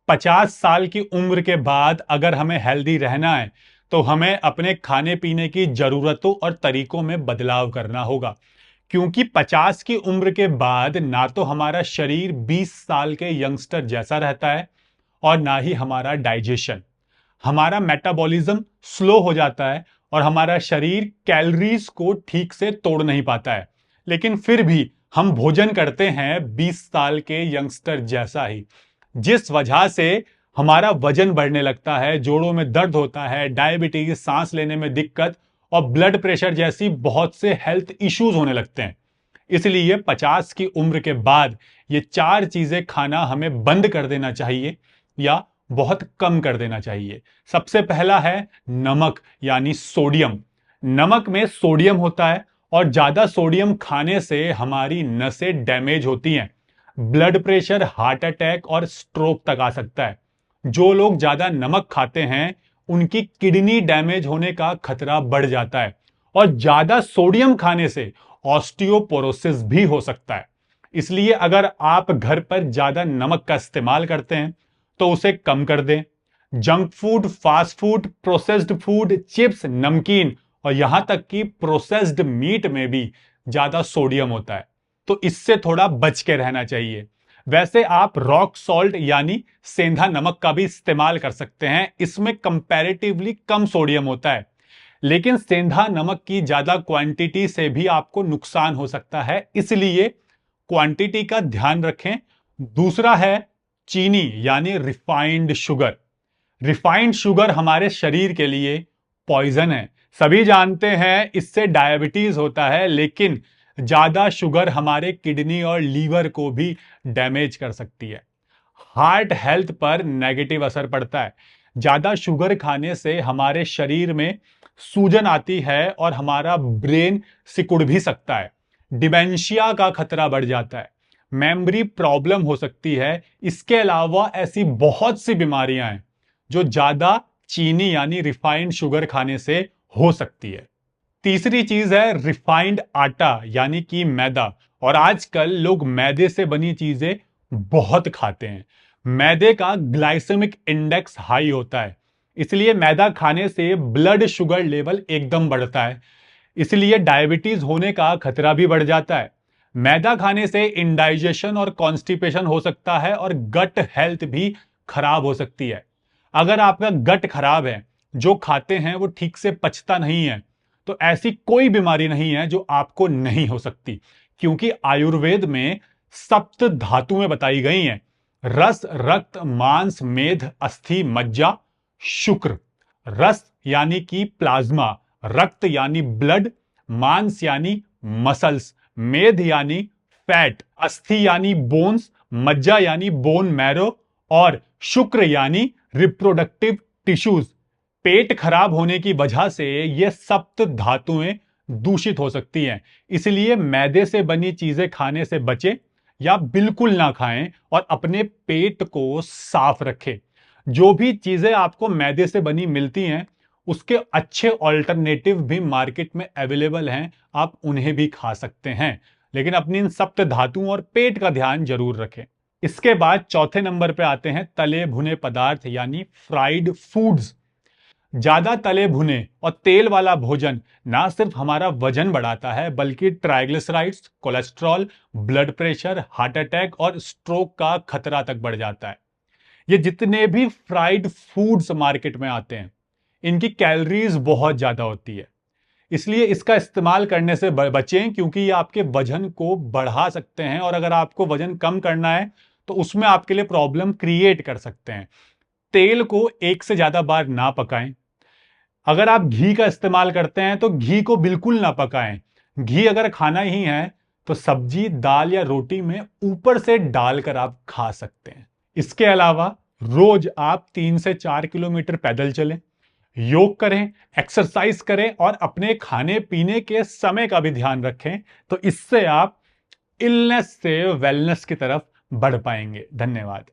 50 साल की उम्र के बाद अगर हमें हेल्दी रहना है तो हमें अपने खाने पीने की जरूरतों और तरीकों में बदलाव करना होगा, क्योंकि 50 की उम्र के बाद ना तो हमारा शरीर 20 साल के यंगस्टर जैसा रहता है और ना ही हमारा डाइजेशन। हमारा मेटाबॉलिज्म स्लो हो जाता है और हमारा शरीर कैलोरीज को ठीक से तोड़ नहीं पाता है। लेकिन फिर भी हम भोजन करते हैं 20 साल के यंगस्टर जैसा ही, जिस वजह से हमारा वजन बढ़ने लगता है, जोड़ों में दर्द होता है, डायबिटीज, सांस लेने में दिक्कत और ब्लड प्रेशर जैसी बहुत से हेल्थ इश्यूज होने लगते हैं। इसलिए 50 की उम्र के बाद ये 4 चीजें खाना हमें बंद कर देना चाहिए या बहुत कम कर देना चाहिए। सबसे पहला है नमक यानी सोडियम। नमक में सोडियम होता है और ज्यादा सोडियम खाने से हमारी नसें डैमेज होती हैं। ब्लड प्रेशर, हार्ट अटैक और स्ट्रोक तक आ सकता है। जो लोग ज्यादा नमक खाते हैं उनकी किडनी डैमेज होने का खतरा बढ़ जाता है और ज्यादा सोडियम खाने से ऑस्टियोपोरोसिस भी हो सकता है। इसलिए अगर आप घर पर ज्यादा नमक का इस्तेमाल करते हैं तो उसे कम कर दें। Junk food, fast food, processed food, chips, नमकीन और यहां तक कि प्रोसेस्ड मीट में भी ज्यादा सोडियम होता है, तो इससे थोड़ा बच के रहना चाहिए। वैसे आप रॉक सॉल्ट यानी सेंधा नमक का भी इस्तेमाल कर सकते हैं, इसमें कंपैरेटिवली कम सोडियम होता है। लेकिन सेंधा नमक की ज्यादा क्वांटिटी से भी आपको नुकसान हो सकता है, इसलिए क्वांटिटी का ध्यान रखें। दूसरा है चीनी यानी रिफाइंड शुगर। रिफाइंड शुगर हमारे शरीर के लिए पॉइजन है। सभी जानते हैं इससे डायबिटीज होता है, लेकिन ज्यादा शुगर हमारे किडनी और लीवर को भी डैमेज कर सकती है। हार्ट हेल्थ पर नेगेटिव असर पड़ता है। ज्यादा शुगर खाने से हमारे शरीर में सूजन आती है और हमारा ब्रेन सिकुड़ भी सकता है। डिमेंशिया का खतरा बढ़ जाता है। मेमोरी प्रॉब्लम हो सकती है। इसके अलावा ऐसी बहुत सी बीमारियां हैं जो ज्यादा चीनी यानी रिफाइंड शुगर खाने से हो सकती है। तीसरी चीज है रिफाइंड आटा यानी कि मैदा। और आजकल लोग मैदे से बनी चीजें बहुत खाते हैं। मैदे का ग्लाइसेमिक इंडेक्स हाई होता है, इसलिए मैदा खाने से ब्लड शुगर लेवल एकदम बढ़ता है। इसलिए डायबिटीज होने का खतरा भी बढ़ जाता है। मैदा खाने से इंडाइजेशन और कॉन्स्टिपेशन हो सकता है और गट हेल्थ भी खराब हो सकती है। अगर आपका गट खराब है, जो खाते हैं वो ठीक से पचता नहीं है, तो ऐसी कोई बीमारी नहीं है जो आपको नहीं हो सकती, क्योंकि आयुर्वेद में सप्त धातुएं बताई गई हैं। रस, रक्त, मांस, मेद, अस्थि, मज्जा, शुक्र। रस यानी कि प्लाज्मा, रक्त यानी ब्लड, मांस यानी मसल्स, मेद यानी फैट, अस्थि यानी बोन्स, मज्जा यानी बोन मैरो और शुक्र यानी रिप्रोडक्टिव टिश्यूज। पेट खराब होने की वजह से ये सप्त धातुएं दूषित हो सकती हैं। इसलिए मैदे से बनी चीजें खाने से बचें या बिल्कुल ना खाएं और अपने पेट को साफ रखें। जो भी चीजें आपको मैदे से बनी मिलती हैं उसके अच्छे ऑल्टरनेटिव भी मार्केट में अवेलेबल हैं, आप उन्हें भी खा सकते हैं। लेकिन अपनी इन सप्त धातुओं और पेट का ध्यान जरूर रखें। इसके बाद चौथे नंबर पे आते हैं तले भुने पदार्थ यानी फ्राइड फूड्स। ज्यादा तले भुने और तेल वाला भोजन ना सिर्फ हमारा वजन बढ़ाता है, बल्कि triglycerides, cholesterol, blood pressure, heart attack और स्ट्रोक का खतरा तक बढ़ जाता है। ये जितने भी फ्राइड फूड्स मार्केट में आते हैं, इनकी कैलोरीज बहुत ज्यादा होती है, इसलिए इसका इस्तेमाल करने से बचें, क्योंकि ये आपके वजन को बढ़ा सकते हैं और अगर आपको वजन कम करना है तो उसमें आपके लिए प्रॉब्लम क्रिएट कर सकते हैं। तेल को एक से ज्यादा बार ना पकाएं। अगर आप घी का इस्तेमाल करते हैं तो घी को बिल्कुल ना पकाएं। घी अगर खाना ही है तो सब्जी, दाल या रोटी में ऊपर से डालकर आप खा सकते हैं। इसके अलावा रोज आप 3 से 4 किलोमीटर पैदल चलें, योग करें, एक्सरसाइज करें और अपने खाने पीने के समय का भी ध्यान रखें, तो इससे आप इलनेस से वेलनेस की तरफ बढ़ पाएंगे। धन्यवाद।